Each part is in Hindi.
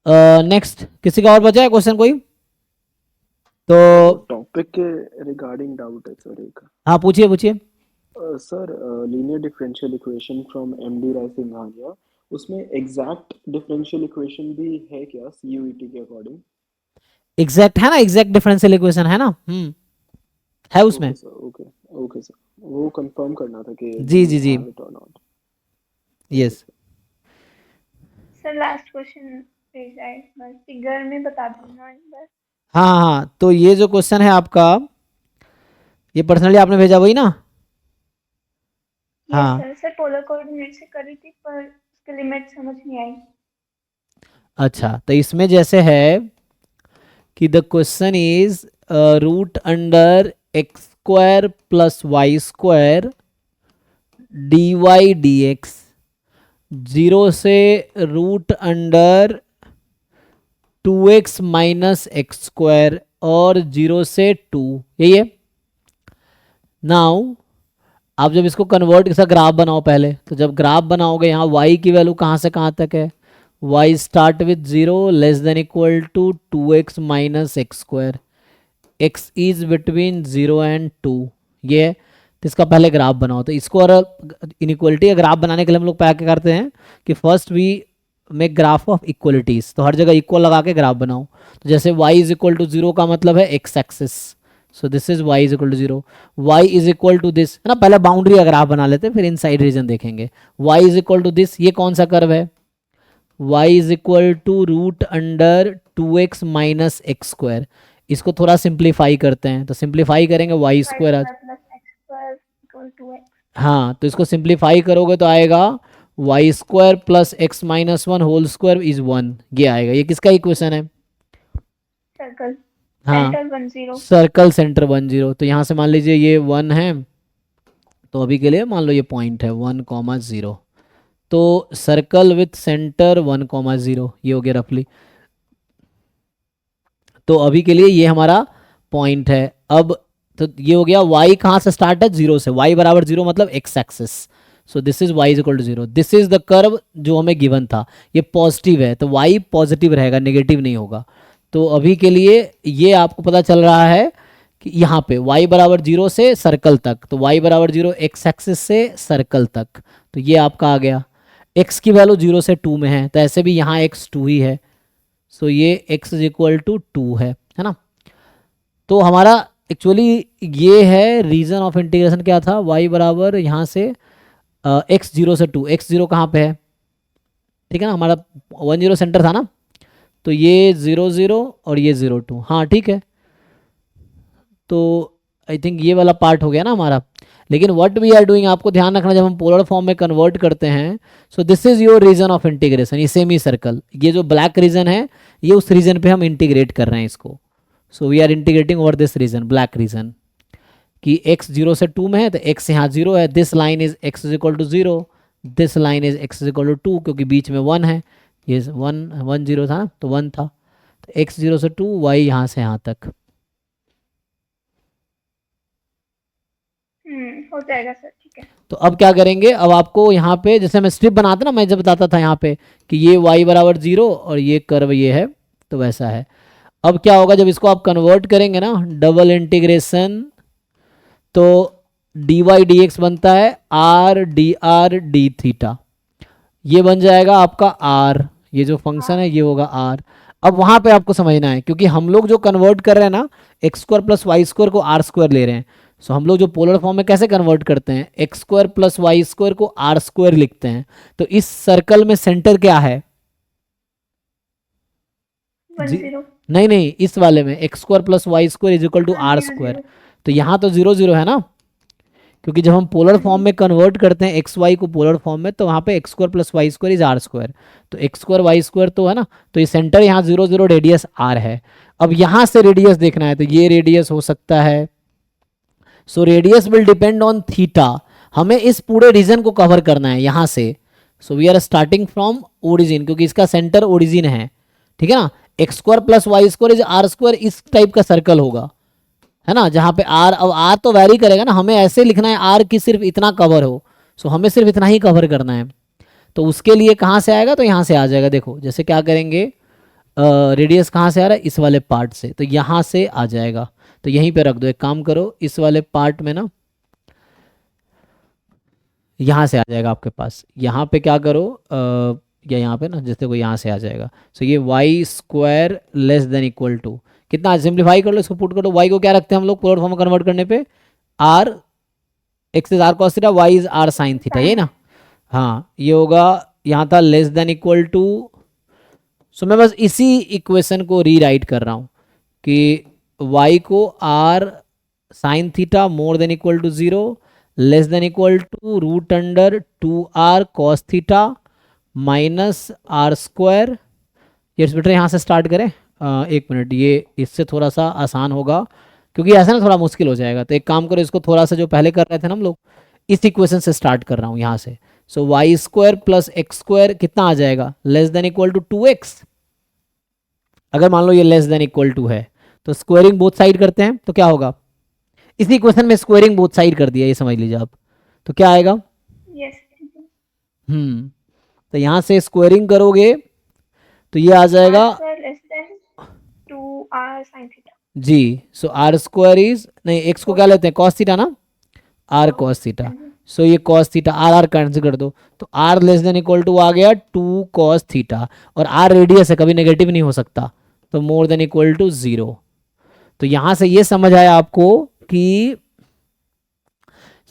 नेक्स्ट किसी का और बचा है क्वेश्चन कोई? तो टॉपिक के रिगार्डिंग डाउट है सर एक। हाँ, पूछिए पूछिए। Sir linear differential equation from MD Rai Singhania, उसमें एग्जैक्ट डिफरेंशियल इक्वेशन भी है क्या सीयूईटी के अकॉर्डिंग? एग्जैक्ट है ना, एग्जैक्ट डिफरेंशियल इक्वेशन है ना, है उसमें। Okay sir, okay. Okay sir, वो कंफर्म करना था कि जी वी जी जी, हैव इट और not. Okay yes. Sir. Sir last question भेज रहा है, बस फिगर में बता देना एक बार। हाँ हाँ हाँ, तो ये जो क्वेश्चन है आपका, ये पर्सनली आपने भेजा वही ना? यस हाँ, सर। सर पोलर कोऑर्डिनेट से करी थी पर उसकी लिमिट समझ नहीं आई। अच्छा, तो इसमें जैसे है कि the question is root under x square plus y square d y d x, zero से root under 2x minus x square और जीरो से 2, यही है। नाउ आप जब इसको कन्वर्ट कैसा ग्राफ बनाओ पहले, तो जब ग्राफ बनाओगे यहाँ y की वैल्यू कहाँ से कहाँ तक है, y start with 0 less than equal to 2x minus x square, x is between 0 and 2, ये है। तो इसका पहले ग्राफ बनाओ। तो इसको और इनइक्वलिटी का ग्राफ बनाने के लिए हम लोग क्या करते हैं कि first we make graph of equalities, तो हर जगह इक्वल लगा के ग्राफ बनाओ। तो जैसे y इज इक्वल टू 0 का मतलब है x axis, so this is y is equal to 0, y is equal to this, है ना। पहले बाउंड्री का ग्राफ बना लेते हैं, फिर इनसाइड रीजन देखेंगे। y is equal to this, ये कौन सा कर्व है, y is equal to root under 2x minus x square. इसको थोड़ा सिंप्लीफाई करते हैं, तो सिंप्लीफाई करेंगे y y square. Square plus x square equal to x. हाँ, तो इसको सिंप्लीफाई करोगे तो आएगा y square plus x minus one whole square is 1, ये आएगा। ये किसका इक्वेशन है? सर्कल हाँ, सेंटर 10। Circle centre 10। तो यहाँ से मान लीजिए ये 1 है, तो अभी के लिए मान लो ये पॉइंट है 1,0, तो सर्कल विथ सेंटर 1,0, ये हो गया रफली। तो अभी के लिए ये हमारा पॉइंट है। अब तो ये हो गया, y कहाँ से स्टार्ट है, 0 से, y बराबर 0 मतलब x axis, so this is y is equal to 0, this is the curve जो हमें गिवन था। ये पॉजिटिव है तो y पॉजिटिव रहेगा, नेगेटिव नहीं होगा। तो अभी के लिए ये आपको पता चल रहा है कि यहाँ पे y बराबर 0 से सर्कल तक, तो y बराबर 0 x एक्सिस से सर्कल तक, तो ये आपका आ गया। x की वैल्यू 0 से 2 में है, तो ऐसे भी यहाँ x 2 ही है, सो ये x इज इक्वल टू 2 है ना। तो हमारा एक्चुअली ये है रीजन ऑफ इंटीग्रेशन, क्या था, y बराबर यहाँ से x 0 से 2, x 0 कहाँ पे है, ठीक है ना, हमारा 10 सेंटर था ना, तो ये 0 0 और ये 0 2, हाँ ठीक है। तो आई थिंक ये वाला पार्ट हो गया ना हमारा। लेकिन व्हाट वी आर डूइंग, आपको ध्यान रखना, जब हम पोलर फॉर्म में कन्वर्ट करते हैं, so this is your region of integration, ये सेमी सर्कल, ये जो ब्लैक रीजन है ये उस रीजन पे हम इंटीग्रेट कर रहे हैं इसको। So we are integrating over this region, black region, कि x 0 से 2 में है तो x यहाँ 0 है, this line is x is equal to 0, this line is x is equal to 2, क्योंकि बीच में 1 है, ये 1 0 था ना, तो 1 था, तो x 0 से 2, y यहाँ से यहाँ तक। हो जाएगा सर, ठीक है। तो अब क्या करेंगे, अब आपको यहाँ पे जैसे मैं स्ट्रिप बनाता ना, मैं जब बताता था यहाँ पे कि ये y बराबर 0 और ये कर्व ये है, तो वैसा है। अब क्या होगा जब इसको आप कन्वर्ट करेंगे ना, डबल इंटीग्रेशन, तो डी वाई डी एक्स बनता है r डी थीटा, ये बन जाएगा आपका r, ये जो फंक्शन है ये होगा r। अब वहाँ पे आपको समझना है, क्योंकि हम लोग जो कन्वर्ट कर रहे हैं ना, x square plus y square को आर स्क्वायर ले रहे हैं, सो हम लोग जो पोलर फॉर्म में कैसे कन्वर्ट करते हैं, x square plus y square को आर स्क्वायर लिखते हैं। तो इस सर्कल में सेंटर क्या है, 10। नहीं नहीं, इस वाले में x square plus y square is equal to r square, तो यहाँ तो 0 0 है ना, क्योंकि जब हम पोलर फॉर्म में कन्वर्ट करते हैं एक्स वाई को पोलर फॉर्म में, तो वहाँ पे x square plus y square is r square, तो एक्स स्क्वायर वाई स्क्वायर तो है ना, तो ये सेंटर यहाँ 0 0, रेडियस आर है। अब यहाँ से रेडियस देखना है, तो ये रेडियस हो सकता है, so radius will depend on theta, हमें इस पूरे रीजन को कवर करना है यहाँ से। So we are starting from origin, क्योंकि इसका सेंटर ओरिजिन है, ठीक है ना। X square plus y square is r square, इस टाइप का सर्कल होगा, है ना, जहाँ पे आर, अब आर तो वैरी करेगा ना, हमें ऐसे लिखना है आर की सिर्फ इतना कवर हो, सो हमें सिर्फ इतना ही कवर करना है। तो उसके लिए कहाँ से आएगा, तो यहाँ से आ जाएगा। देखो जैसे क्या करेंगे, रेडियस कहाँ से आ रहा है, इस वाले पार्ट से, तो यहाँ से आ जाएगा। तो यहीं पे रख दो, एक काम करो इस वाले पार्ट में ना, यहाँ से आ जाएगा आपके पास, यहाँ पे क्या करो या यहाँ पे ना, जैसे को यहाँ से आ जाएगा। सो ये y square less than equal to, कितना सिंप्लीफाई कर लो, इसको पुट कर लो। वाई को क्या रखते हैं हम लोग पोलर फॉर्म में कन्वर्ट करने पे, r, x is r cos theta, y is r sine theta, ये ना। हाँ ये होगा, यहाँ था less than equal to. So मैं बस इसी इक्वेशन को रीराइट कर रहा हूँ कि y को r sine theta more than equal to 0 less than equal to root under 2r cos theta minus r square. ये बेटर यहाँ से स्टार्ट करें, एक मिनट, ये इससे थोड़ा सा आसान होगा क्योंकि ऐसा ना थोड़ा मुश्किल हो जाएगा। तो एक काम करो, इसको थोड़ा सा जो पहले कर रहे थे ना हम लोग, इस इक्वेशन से स्टार्ट कर रहा हूँ यहाँ से। So y square plus x square कितना आ जाएगा, less than equal to 2x। अगर मान लो ये लेस देन इक्वल टू है तो स्क्वायरिंग बोथ साइड करते हैं, तो क्या होगा, इसी क्वेश्चन में स्क्वायरिंग बोथ साइड कर दिया, ये समझ लीजिए आप। तो क्या आएगा, यस तो यहाँ से स्क्वायरिंग करोगे तो ये आ जाएगा less than 2r sin theta. जी। सो आर स्क्वायर इज, नहीं एक्स को क्या लेते हैं, कॉस थीटा ना, आर कॉस थीटा। सो ये cos theta r r cancel कर दो, तो r less than equal to आ गया 2 कॉस थीटा, और आर रेडियस है, कभी नेगेटिव नहीं हो सकता, तो मोर देन इक्वल टू 0। तो यहां से ये समझ आया आपको कि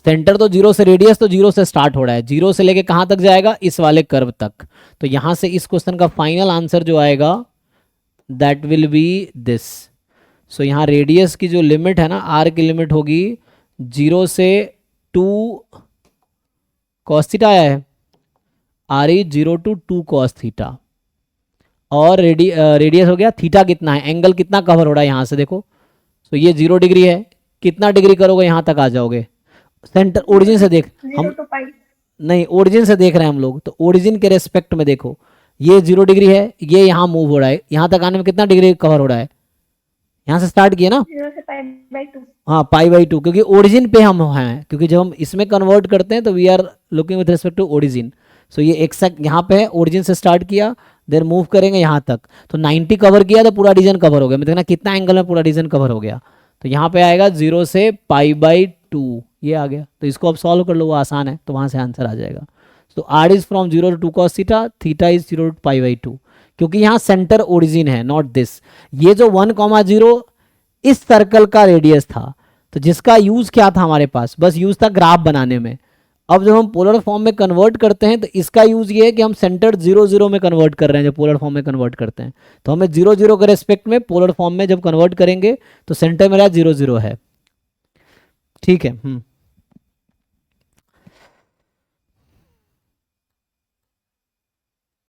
सेंटर तो 0 से, रेडियस तो 0 से स्टार्ट हो रहा है, 0 से लेके कहां तक जाएगा, इस वाले कर्व तक। तो यहां से इस क्वेश्चन का फाइनल आंसर जो आएगा दैट विल बी दिस। सो यहाँ रेडियस की जो लिमिट है ना, आर की लिमिट होगी 0 से 2 कॉस थीटा आया है, r is 0 to 2 cos theta, और रेडियस हो गया थीटा कितना है, एंगल कितना कवर हो रहा है यहाँ से देखो। तो ये 0 डिग्री है, कितना डिग्री करोगे यहाँ तक आ जाओगे, सेंटर ओरिजिन से देख, हम नहीं ओरिजिन से देख रहे हैं हम लोग, तो ओरिजिन के रेस्पेक्ट में देखो, ये 0 डिग्री है, ये यहाँ मूव हो रहा है, यहाँ तक आने में कितना डिग्री कवर हो रहा है, यहाँ से स्टार्ट किया ना, 0 से π/2। हाँ π/2, क्योंकि ओरिजिन पे हम हैं, क्योंकि जब हम इसमें कन्वर्ट करते हैं तो we are looking with respect to origin. So ये एक्सैक्ट यहाँ पे है, ओरिजिन से स्टार्ट किया, देन मूव करेंगे यहाँ तक, तो 90 कवर किया तो पूरा रीजन कवर हो गया, मतलब कितना एंगल में पूरा रीजन कवर हो गया। तो यहाँ पे आएगा 0 से π/2, ये आ गया। तो इसको अब सॉल्व कर लो, वो आसान है, तो वहाँ से आंसर आ जाएगा। तो r is from 0 to 2 cos theta, theta is 0 to π/2, क्योंकि यहाँ सेंटर ओरिजिन है, नॉट दिस। ये जो 1,0 इस सर्कल का रेडियस था, तो जिसका यूज क्या था हमारे पास, बस यूज था ग्राफ बनाने में। अब जब हम पोलर फॉर्म में कन्वर्ट करते हैं तो इसका यूज ये है कि हम सेंटर 0 0 में कन्वर्ट कर रहे हैं, जब पोलर फॉर्म में कन्वर्ट करते हैं तो हमें 0 0 के रेस्पेक्ट में पोलर फॉर्म में जब कन्वर्ट करेंगे तो सेंटर मेरा 0 0 है, ठीक है।